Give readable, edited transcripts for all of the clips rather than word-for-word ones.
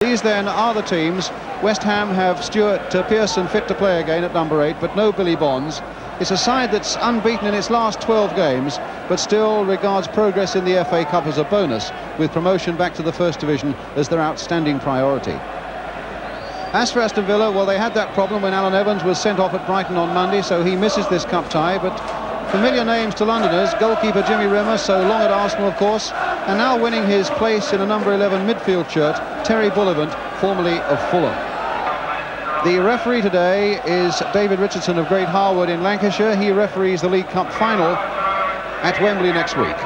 These then are the teams. West Ham have Stuart Pearson fit to play again at number 8, but no Billy Bonds. It's a side that's unbeaten in its last 12 games, but still regards progress in the FA Cup as a bonus, with promotion back to the First Division as their outstanding priority. As for Aston Villa, well, they had that problem when Alan Evans was sent off at Brighton on Monday, so he misses this cup tie, but familiar names to Londoners, goalkeeper Jimmy Rimmer, so long at Arsenal, of course, and now winning his place in a number 11 midfield shirt, Terry Bullivant, formerly of Fulham. The referee today is David Richardson of Great Harwood in Lancashire. He referees the League Cup final at Wembley next week.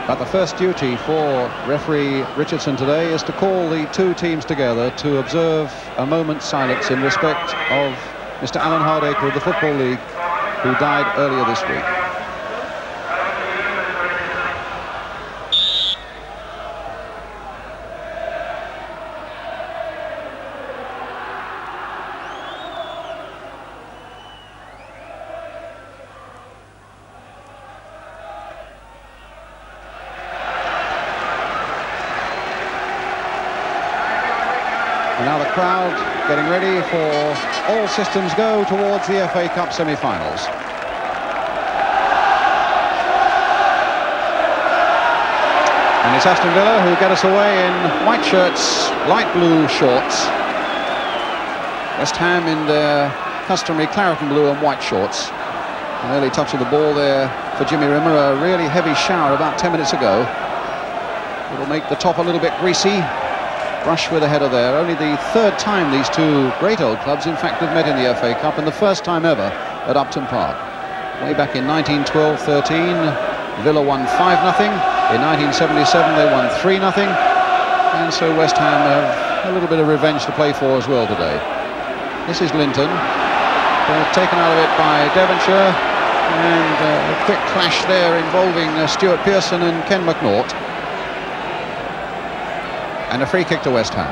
But the first duty for referee Richardson today is to call the two teams together to observe a moment's silence in respect of Mr. Alan Hardacre of the Football League, who died earlier this week. And now the crowd getting ready for all systems go towards the FA Cup semi-finals. And it's Aston Villa who get us away in white shirts, light blue shorts. West Ham in their customary claret and blue and white shorts. An early touch of the ball there for Jimmy Rimmer, a really heavy shower about 10 minutes ago. It'll make the top a little bit greasy. Brush with a header there. Only the third time these two great old clubs in fact have met in the FA Cup, and the first time ever at Upton Park. Way back in 1912-13, Villa won 5-0. In 1977 they won 3-0. And so West Ham have a little bit of revenge to play for as well today. This is Linton. They're taken out of it by Devonshire, and a quick clash there involving Stuart Pearson and Ken McNaught. And a free kick to West Ham.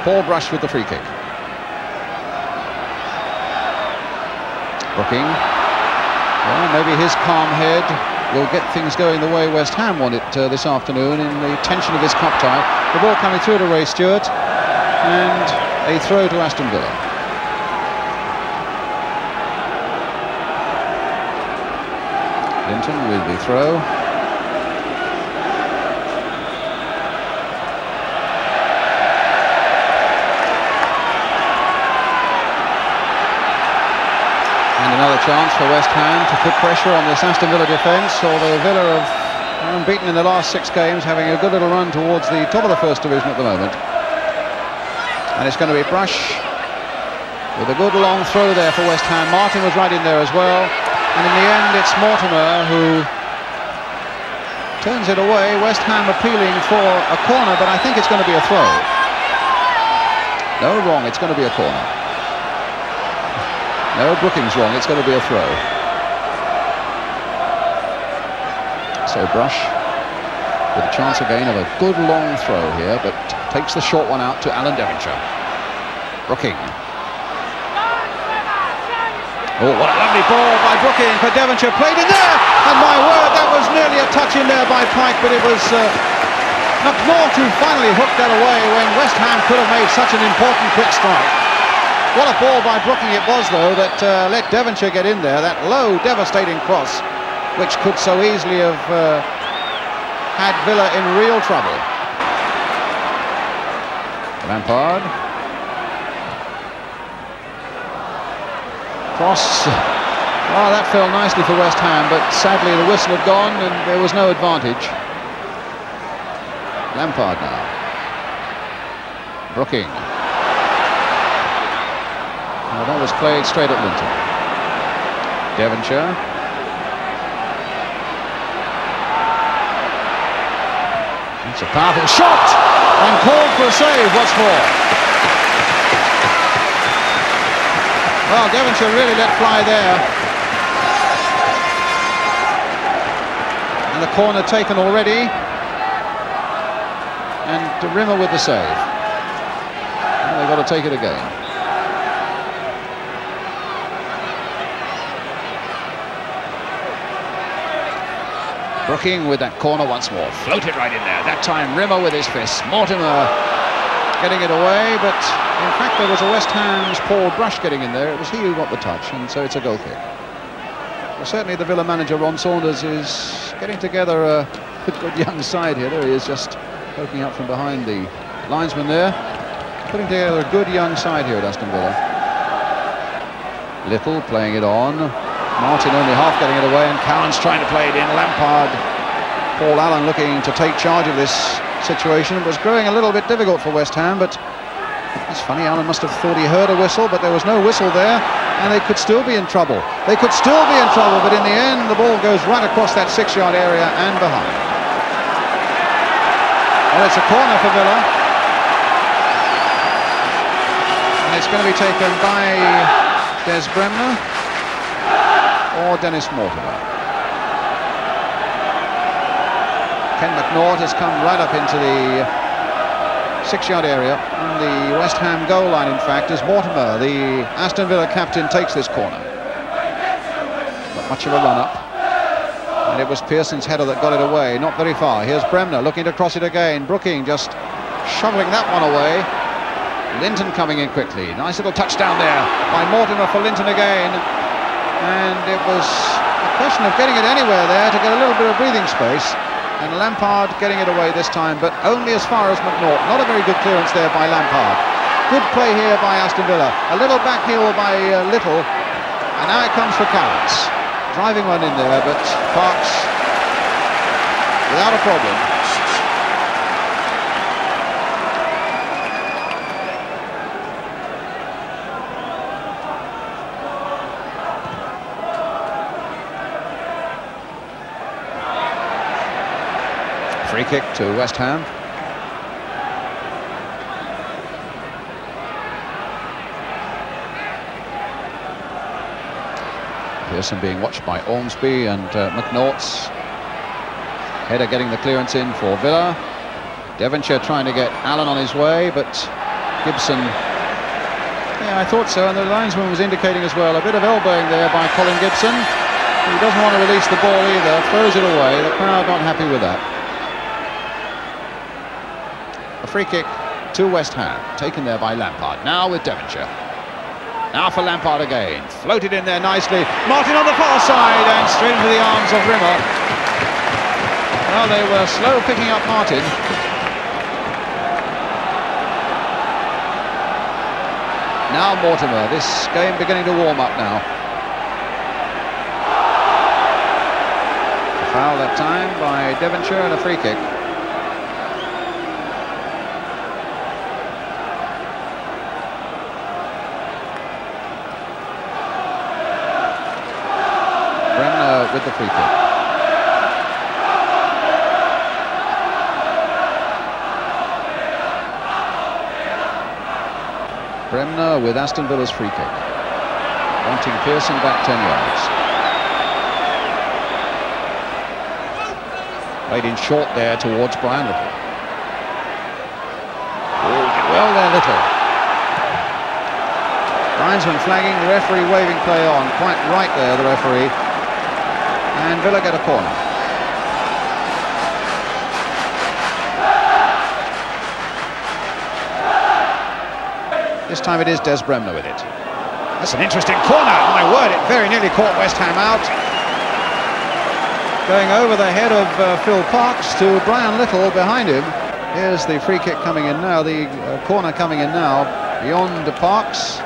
Paul Brush with the free kick. Brooking. Well, maybe his calm head will get things going the way West Ham want it this afternoon in the tension of this cup tie. The ball coming through to Ray Stewart, and a throw to Aston Villa. Linton with the throw. And another chance for West Ham to put pressure on this Aston Villa defence, although Villa have unbeaten in the last 6 games, having a good little run towards the top of the First Division at the moment. And it's going to be Brush with a good long throw there for West Ham. Martin was right in there as well. And in the end, it's Mortimer who turns it away. West Ham appealing for a corner, but I think it's going to be a throw. No, wrong, it's going to be a corner. No, Brooking's wrong, it's going to be a throw. So Brush with a chance again of a good long throw here, but takes the short one out to Alan Devonshire. Brooking. Oh, what a lovely ball by Brooking for Devonshire, played in there, and my word, that was nearly a touch in there by Pike, but it was McNaught who finally hooked that away when West Ham could have made such an important quick strike. What a ball by Brooking it was, though, that let Devonshire get in there, that low, devastating cross, which could so easily have had Villa in real trouble. Lampard. Cross. Oh, that fell nicely for West Ham, but sadly the whistle had gone and there was no advantage. Lampard now. Brooking. Oh, that was played straight at Linton. Devonshire. It's a powerful shot and called for a save. What's more? Well, Devonshire really let fly there. And the corner taken already. And Rimmer with the save. Well, they've got to take it again. Brooking with that corner once more, floated right in there. That time Rimmer with his fists. Mortimer getting it away, but in fact there was a West Ham's Paul Brush getting in there. It was he who got the touch, and so it's a goal kick. Well, certainly the Villa manager Ron Saunders is getting together a good young side here. There he is, just poking up from behind the linesman there, putting together a good young side here at Aston Villa. Little playing it on, Martin only half getting it away, and Cowan's trying to play it in. Lampard, Paul Allen looking to take charge of this situation. It was growing a little bit difficult for West Ham, but it's funny, Allen must have thought he heard a whistle, but there was no whistle there, and they could still be in trouble. They could still be in trouble, but in the end the ball goes right across that 6-yard area and behind. Well, it's a corner for Villa, and it's going to be taken by Des Bremner or Dennis Mortimer. Ken McNaught has come right up into the 6-yard area on the West Ham goal line. In fact, as Mortimer, the Aston Villa captain, takes this corner. Not much of a run-up, and it was Pearson's header that got it away, not very far. Here's Bremner looking to cross it again. Brooking just shoveling that one away. Linton coming in quickly. Nice little touchdown there by Mortimer for Linton again, and it was a question of getting it anywhere there to get a little bit of breathing space. And Lampard getting it away this time, but only as far as McNaught. Not a very good clearance there by Lampard. Good play here by Aston Villa. A little back heel by Little, and now it comes for Cowans. Driving one in there, but Parks without a problem. Free kick to West Ham. Pearson being watched by Ormsby, and McNaught's header getting the clearance in for Villa. Devonshire trying to get Allen on his way, but Gibson, yeah, I thought so, and the linesman was indicating as well. A bit of elbowing there by Colin Gibson. He doesn't want to release the ball either, throws it away. The crowd not happy with that. Free kick to West Ham, taken there by Lampard. Now with Devonshire. Now for Lampard again. Floated in there nicely. Martin on the far side and straight into the arms of Rimmer. Well, they were slow picking up Martin. Now Mortimer. This game beginning to warm up now. A foul that time by Devonshire and a free kick. With the free kick. Bremner with Aston Villa's free kick, wanting Pearson back 10 yards. Played in short there towards Brian Little. Well there, Little. Linesman flagging, the referee waving play on. Quite right there, the referee. And Villa get a corner. This time it is Des Bremner with it. That's an interesting corner. My word, it very nearly caught West Ham out. Going over the head of Phil Parks to Brian Little behind him. Here's the free kick coming in now, the corner coming in now, beyond Parks.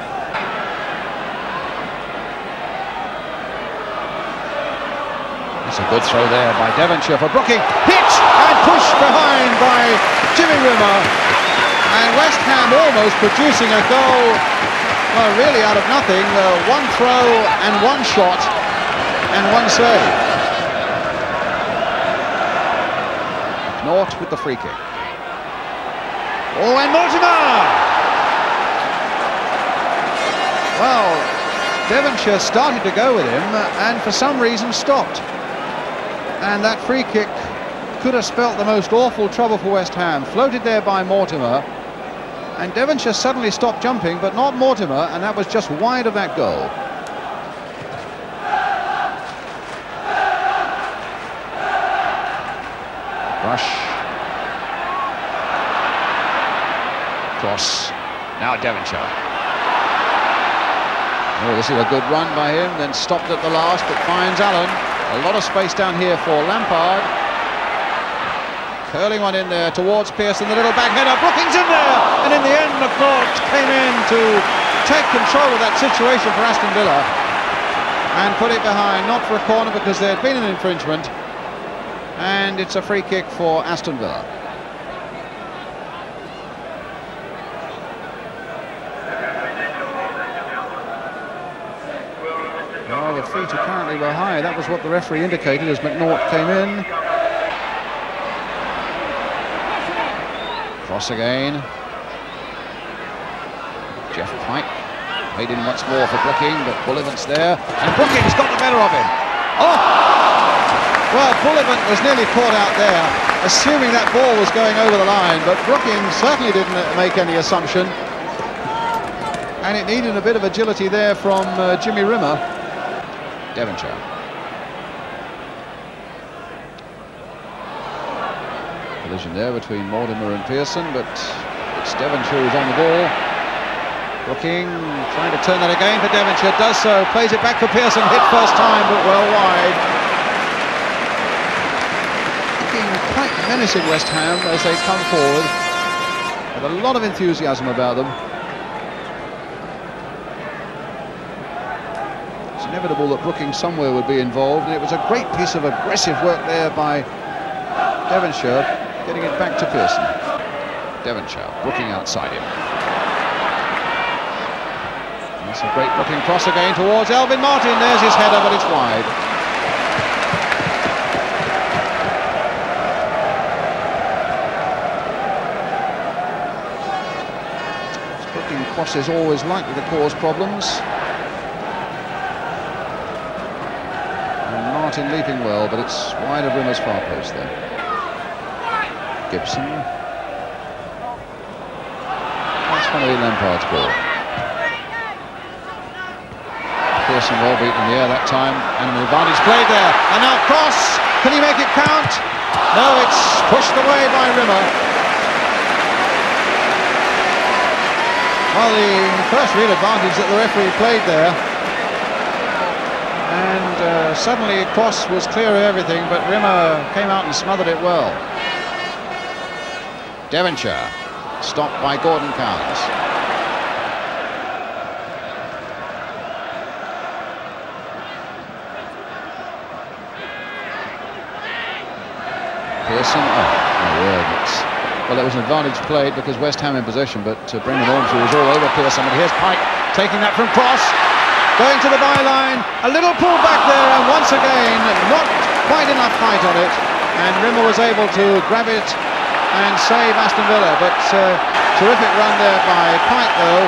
It's a good throw there by Devonshire for Brooking. Hit and pushed behind by Jimmy Rimmer. And West Ham almost producing a goal, well, really out of nothing. One throw and one shot and one save. McNaught with the free kick. Oh, and Mortimer! Well, Devonshire started to go with him and for some reason stopped. And that free kick could have spelt the most awful trouble for West Ham. Floated there by Mortimer, and Devonshire suddenly stopped jumping, but not Mortimer, and that was just wide of that goal. Rush. Cross. Now Devonshire. Oh, this is a good run by him, then stopped at the last, but finds Allen. A lot of space down here for Lampard. Curling one in there towards Pearson, the little back header. Brookings in there, and in the end McCourt came in to take control of that situation for Aston Villa and put it behind, not for a corner because there had been an infringement, and it's a free kick for Aston Villa. Well, the feet apparently were high. That was what the referee indicated as McNaught came in. Cross again. Jeff Pike made in once more for Brooking, but Bullivant's there, and Brooking's got the better of him. Oh! Well, Bullivant was nearly caught out there, assuming that ball was going over the line, but Brooking certainly didn't make any assumption, and it needed a bit of agility there from Jimmy Rimmer. Devonshire. Collision there between Mortimer and Pearson, but it's Devonshire who's on the ball. Brooking trying to turn that again for Devonshire, does so, plays it back for Pearson, hit first time but well wide. Looking quite menacing, West Ham, as they come forward with a lot of enthusiasm about them. It's inevitable that Brooking somewhere would be involved, and it was a great piece of aggressive work there by Devonshire, getting it back to Pearson. Devonshire, Brooking outside him. That's a great looking cross again towards Elvin Martin. There's his header, but it's wide. Brooking cross is always likely to cause problems. And Martin leaping well, but it's wide of Rimmer's far post there. Gibson. That's going to be Lampard's ball. Pearson well beaten in the air that time, and an advantage played there, and now cross, can he make it count? No, it's pushed away by Rimmer. Well, the first real advantage that the referee played there, and suddenly Cross was clear of everything, but Rimmer came out and smothered it well. Devonshire, stopped by Gordon Cowans. Pearson, well, that was an advantage played because West Ham in possession, but Brendan Ormsby was all over Pearson. But here's Pike taking that from Cross, going to the byline, a little pull back there, and once again not quite enough height on it, and Rimmer was able to grab it and save Aston Villa. But terrific run there by Pike though,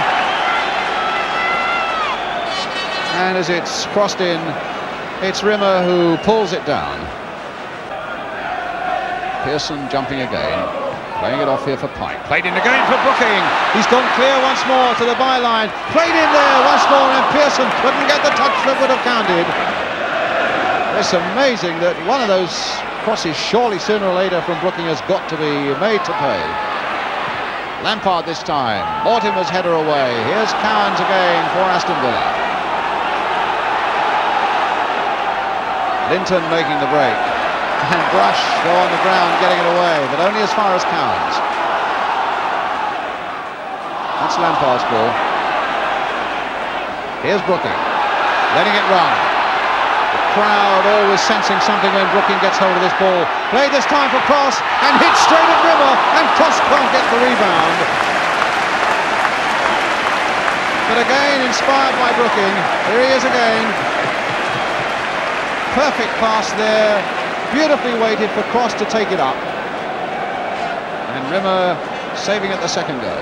and as it's crossed in, it's Rimmer who pulls it down. Pearson jumping again, playing it off here for Pike. Played in again for Brooking. He's gone clear once more to the byline. Played in there once more, and Pearson couldn't get the touch that would have counted. It's amazing that one of those crosses, surely sooner or later from Brooking, has got to be made to pay. Lampard this time. Mortimer's header away. Here's Cowans again for Aston Villa. Linton making the break. And Brush go on the ground getting it away, but only as far as Cowans. That's Lampard's ball. Here's Brooking, letting it run. The crowd always sensing something when Brooking gets hold of this ball. Played this time for Cross, and hit straight at Rimmer, and Cross can't get the rebound. But again, inspired by Brooking, here he is again. Perfect pass there. Beautifully waited for Cross to take it up, and Rimmer saving at the second go.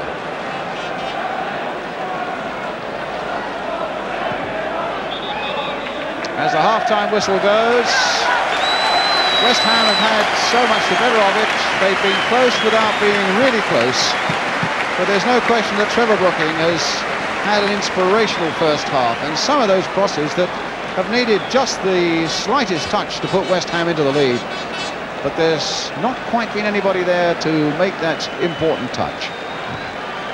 As the half-time whistle goes, West Ham have had so much the better of it. They've been close without being really close, but there's no question that Trevor Brooking has had an inspirational first half, and some of those crosses that have needed just the slightest touch to put West Ham into the lead but there's not quite been anybody there to make that important touch.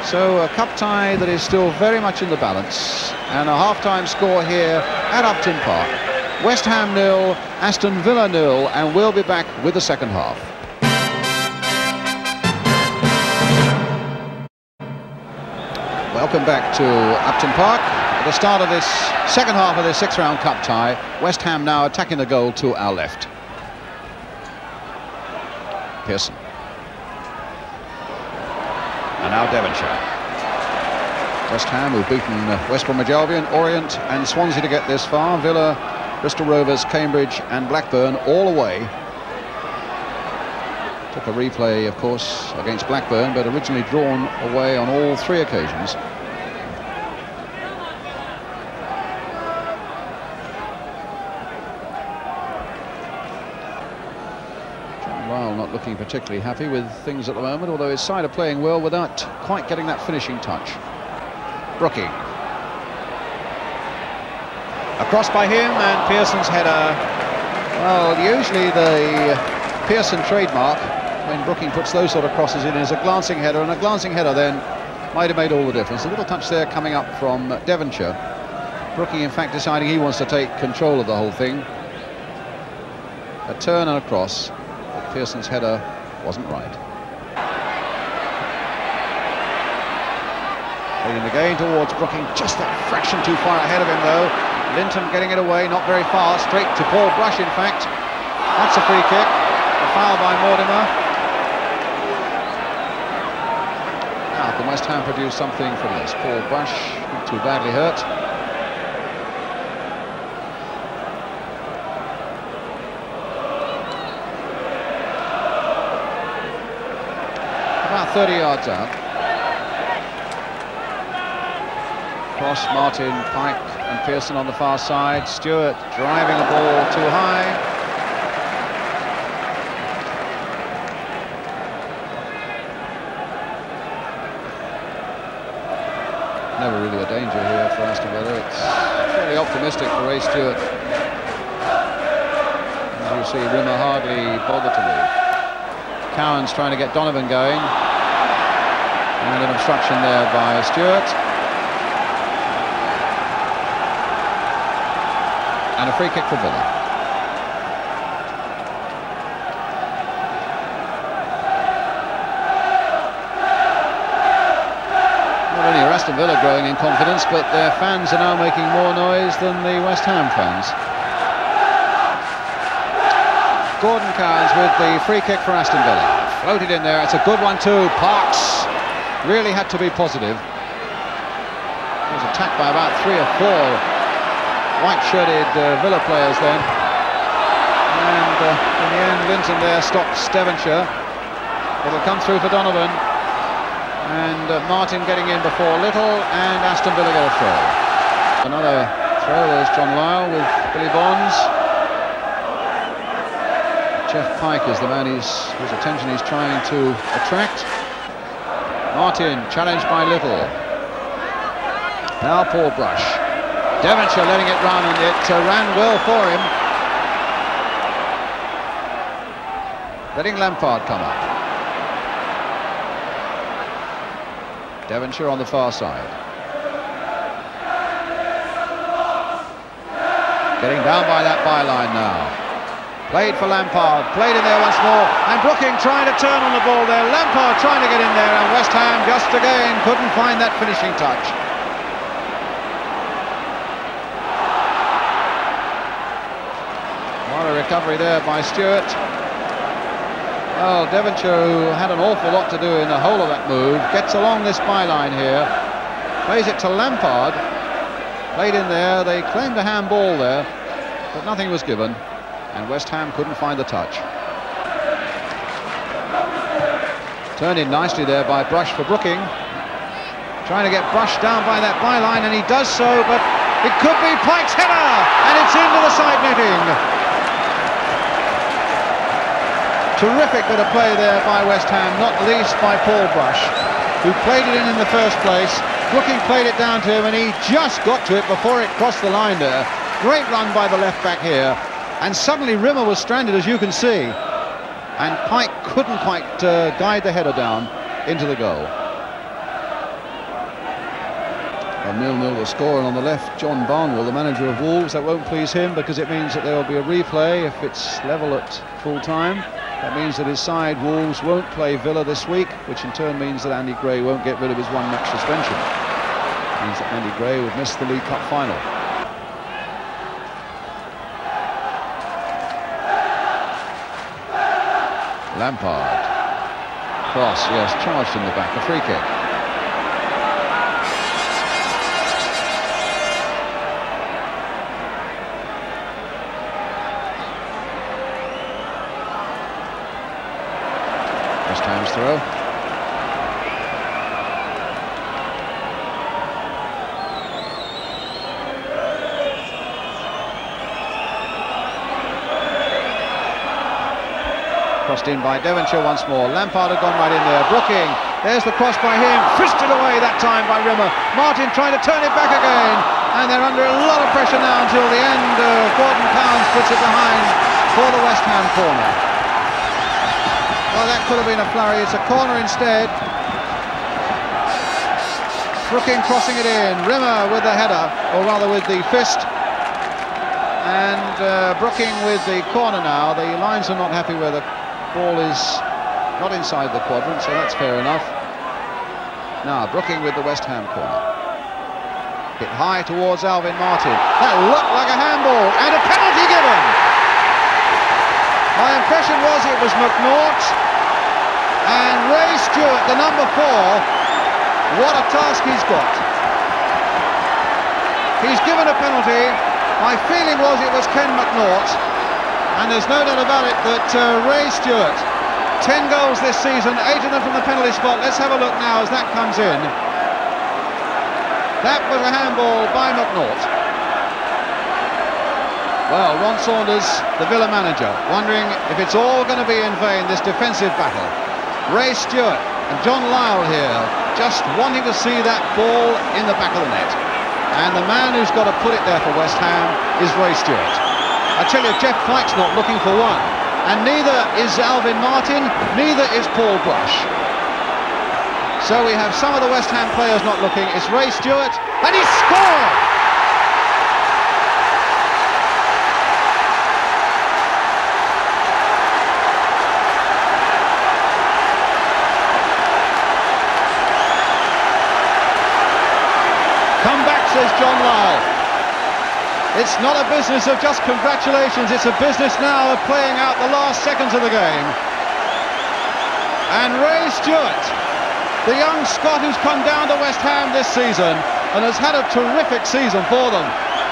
So a cup tie that is still very much in the balance, and a half-time score here at Upton Park. West Ham 0, Aston Villa 0, and we'll be back with the second half. Welcome back to Upton Park. At the start of this second half of this sixth-round cup tie, West Ham now attacking the goal to our left. Pearson. And now Devonshire. West Ham, who've beaten West Bromwich Albion, Orient and Swansea to get this far. Villa, Bristol Rovers, Cambridge and Blackburn all away. Took a replay, of course, against Blackburn, but originally drawn away on all three occasions. Not looking particularly happy with things at the moment, although his side are playing well without quite getting that finishing touch. Brookie. Across by him, and Pearson's header. Well, usually the Pearson trademark, when Brookie puts those sort of crosses in, is a glancing header, and a glancing header then might have made all the difference. A little touch there coming up from Devonshire. Brookie, in fact, deciding he wants to take control of the whole thing. A turn and a cross. Pearson's header wasn't right. Leading the game towards Brooking, just that fraction too far ahead of him though. Linton getting it away, not very far, straight to Paul Brush in fact. That's a free kick, a foul by Mortimer. Now can West Ham produce something from this? Paul Brush, not too badly hurt. About 30 yards out. Cross, Martin, Pike and Pearson on the far side. Stewart driving the ball too high. Never really a danger here for Aston Villa. It's fairly optimistic for Ray Stewart. As you see, Rimmer hardly bothered to move. Cowan's trying to get Donovan going, and an obstruction there by Stewart, and a free kick for Villa. Not only are Aston Villa growing in confidence, but their fans are now making more noise than the West Ham fans. Gordon Cowans with the free kick for Aston Villa. Floated in there, it's a good one too. Parks really had to be positive. He was attacked by about 3 or 4 white-shirted Villa players then. And in the end, Linton there stops Devonshire. It'll come through for Donovan. And Martin getting in before Little, and Aston Villa get a throw. Another throw, there's John Lyle with Billy Bonds. Jeff Pike is the man whose attention he's trying to attract. Martin challenged by Little. Now Paul Brush. Devonshire letting it run, and it ran well for him. Letting Lampard come up. Devonshire on the far side. Getting down by that byline now. Played for Lampard, played in there once more, and Brooking trying to turn on the ball there. Lampard trying to get in there, and West Ham just again couldn't find that finishing touch. What a recovery there by Stewart. Well, Devonshire, who had an awful lot to do in the whole of that move, gets along this byline here, plays it to Lampard, played in there. They claimed a handball there, but nothing was given. And West Ham couldn't find the touch. Turned in nicely there by Brush for Brooking. Trying to get Brush down by that byline, and he does so, but it could be Pike's header, and it's into the side netting. Terrific bit of play there by West Ham, not least by Paul Brush, who played it in the first place. Brooking played it down to him, and he just got to it before it crossed the line there. Great run by the left back here. And suddenly Rimmer was stranded, as you can see. and Pike couldn't quite guide the header down into the goal. A 0-0 the score, and on the left, John Barnwell, the manager of Wolves. That won't please him because it means that there will be a replay if it's level at full time. That means that his side, Wolves, won't play Villa this week, which in turn means that Andy Gray won't get rid of his one-match suspension. It means that Andy Gray would miss the League Cup final. Lampard. Cross, yes, charged in the back, a free kick. West Ham's throw. Crossed in by Devonshire once more. Lampard had gone right in there. Brooking, there's the cross by him. Fisted away that time by Rimmer. Martin trying to turn it back again. And they're under a lot of pressure now until the end. Gordon Cowans puts it behind for the West Ham corner. Well, that could have been a flurry. It's a corner instead. Brooking crossing it in. Rimmer with the header, or rather with the fist. And Brooking with the corner now. The lines are not happy where the ball is not inside the quadrant, so that's fair enough. Now Brooking with the West Ham corner. Hit high towards Alvin Martin. That looked like a handball, and a penalty given. My impression was it was McNaught, and Ray Stewart, the number 4, what a task he's got. He's given a penalty. My feeling was it was Ken McNaught. And there's no doubt about it that Ray Stewart, 10 goals this season, 8 of them from the penalty spot. Let's have a look now as that comes in. That was a handball by McNaught. Well, Ron Saunders, the Villa manager, wondering if it's all going to be in vain, this defensive battle. Ray Stewart and John Lyall here, just wanting to see that ball in the back of the net. And the man who's got to put it there for West Ham is Ray Stewart. I tell you, Jeff Pike's not looking for one, and neither is Alvin Martin, neither is Paul Brush. So we have some of the West Ham players not looking. It's Ray Stewart, and he scored! Come back, says John Lyall. It's not a business of just congratulations, it's a business now of playing out the last seconds of the game. And Ray Stewart, the young Scot who's come down to West Ham this season and has had a terrific season for them,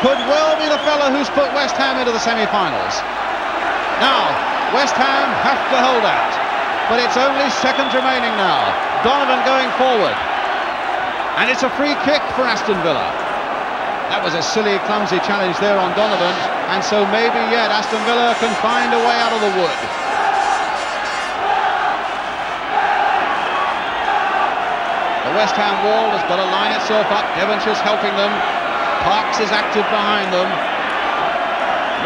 could well be the fellow who's put West Ham into the semi-finals. Now, West Ham have to hold out, but it's only seconds remaining now. Donovan going forward. And it's a free kick for Aston Villa. That was a silly, clumsy challenge there on Donovan, and so maybe yet Aston Villa can find a way out of the wood. The West Ham wall has got to line itself up. Devonshire's helping them. Parks is active behind them.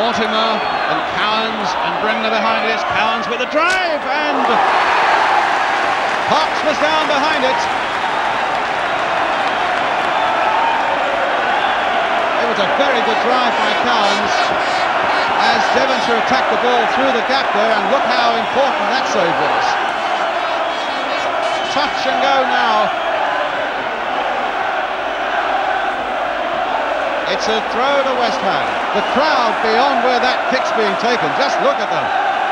Mortimer and Cowans and Bremner behind it. It's Cowans with a drive, and Parks was down behind it. It was a very good drive by Cowans as Devonshire attacked the ball through the gap there, and look how important that save was. Touch and go now. It's a throw to West Ham. The crowd beyond where that kick's being taken, just look at them.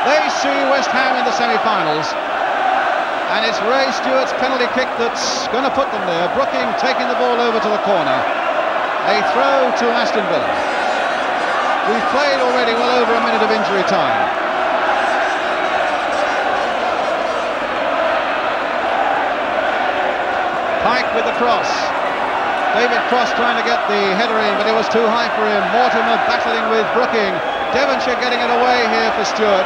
They see West Ham in the semi-finals, and it's Ray Stewart's penalty kick that's going to put them there. Brooking taking the ball over to the corner. A throw to Aston Villa. We've played already well over a minute of injury time. Pike with the cross. David Cross trying to get the header in, but it was too high for him. Mortimer battling with Brooking. Devonshire getting it away here for Stewart.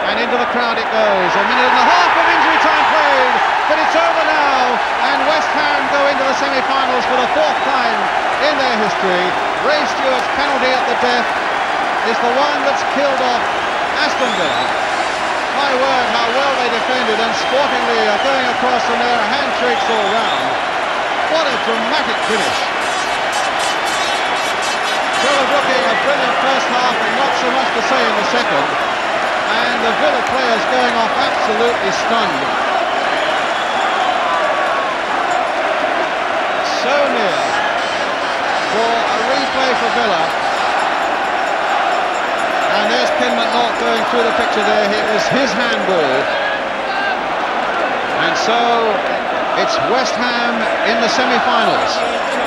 And into the crowd it goes. A minute and a half of injury time played, but it's over now. And West Ham go into the semi-finals for the 4th time in their history. Ray Stewart's penalty at the death is the one that's killed off Aston Villa. my word, how well they defended, and sportingly are going across and there are hand-shakes all round. What a dramatic finish. Villa looking a brilliant first half and not so much to say in the second. And the Villa players going off absolutely stunned. So near for a replay for Villa. And there's Ken McNaught going through the picture there. It was his handball. And so it's West Ham in the semi-finals.